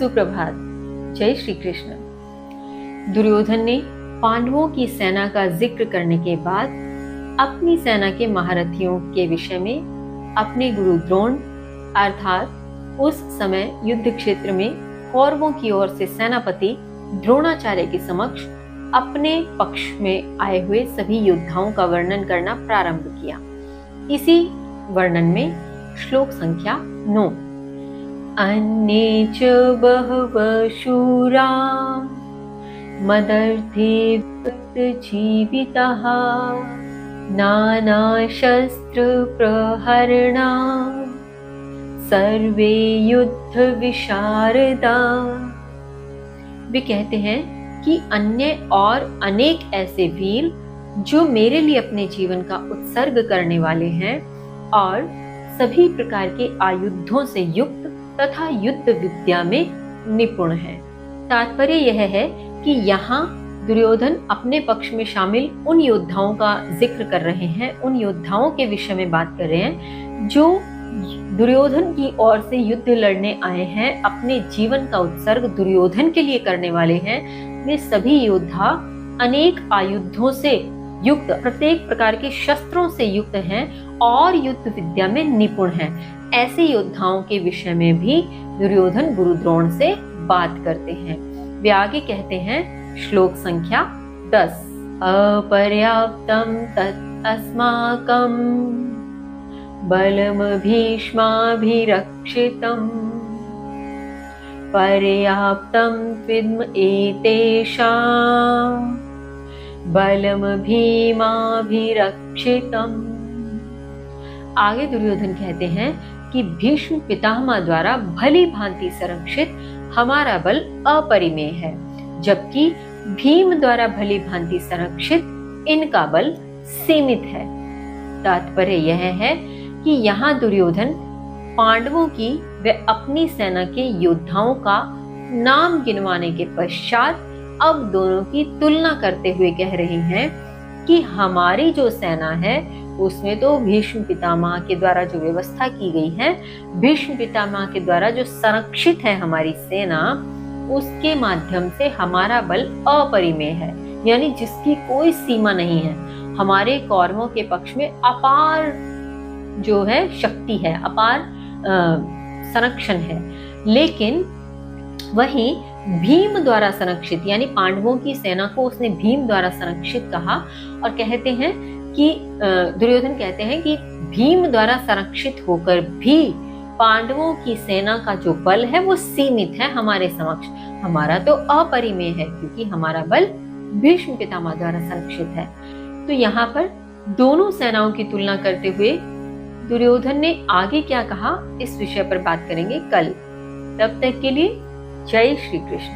सुप्रभात। जय श्री कृष्ण। दुर्योधन ने पांडवों की सेना का जिक्र करने के बाद अपनी सेना के महारथियों के विषय में अपने गुरु द्रोण अर्थात उस समय युद्ध क्षेत्र में कौरवों की ओर से सेनापति द्रोणाचार्य के समक्ष अपने पक्ष में आए हुए सभी योद्धाओं का वर्णन करना प्रारंभ किया। इसी वर्णन में श्लोक संख्या 9। अन्ये च बहवः शूरा मदर्थे जीविताः नानाशस्त्र प्रहरणा सर्वे युद्ध विशारदा। वे कहते हैं कि अन्य और अनेक ऐसे वीर जो मेरे लिए अपने जीवन का उत्सर्ग करने वाले हैं और सभी प्रकार के आयुधों से युक्त तथा युद्ध विद्या में निपुण है। तात्पर्य यह है कि यहाँ दुर्योधन अपने पक्ष में शामिल उन योद्धाओं का जिक्र कर रहे हैं, उन योद्धाओं के विषय में बात कर रहे हैं जो दुर्योधन की ओर से युद्ध लड़ने आए हैं, अपने जीवन का उत्सर्ग दुर्योधन के लिए करने वाले हैं। वे सभी योद्धा अनेक आयुधों से युक्त, प्रत्येक प्रकार के शस्त्रों से युक्त हैं और युद्ध विद्या में निपुण हैं। ऐसे योद्धाओं के विषय में भी दुर्योधन गुरु द्रोण से बात करते हैं। वे आगे कहते हैं श्लोक संख्या 10। अपर्याप्तं तत् अस्माकं बलम भीष्माभिरक्षितं पर्याप्तं त्विद्म एतेषां बलम भीमाभिरक्षितम्। आगे दुर्योधन कहते हैं कि भीष्म पितामह द्वारा भली भांति संरक्षित हमारा बल अपरिमेय है, जबकि भीम द्वारा भली भांति संरक्षित इनका बल सीमित है। तात्पर्य यह है कि यहाँ दुर्योधन पांडवों की व अपनी सेना के योद्धाओं का नाम गिनवाने के पश्चात अब दोनों की तुलना करते हुए कह रहे हैं कि हमारी जो सेना है उसमें तो भीष्म पितामह के द्वारा जो व्यवस्था की गई है, भीष्म पितामह के द्वारा जो संरक्षित है हमारी सेना, उसके माध्यम से हमारा बल अपरिमेय है, यानी जिसकी कोई सीमा नहीं है। हमारे कौरवों के पक्ष में अपार जो है शक्ति है, अपार संरक्षण है। लेकिन वहीं भीम द्वारा संरक्षित, यानी पांडवों की सेना को उसने भीम द्वारा संरक्षित कहा और कहते हैं कि दुर्योधन कहते हैं कि भीम द्वारा संरक्षित होकर भी पांडवों की सेना का जो बल है वो सीमित है हमारे समक्ष। हमारा तो अपरिमेय है क्योंकि हमारा बल भीष्म पितामह द्वारा संरक्षित है। तो यहाँ पर दोनों सेनाओं की तुलना करते हुए दुर्योधन ने आगे क्या कहा, इस विषय पर बात करेंगे कल। तब तक के लिए जय श्री कृष्ण।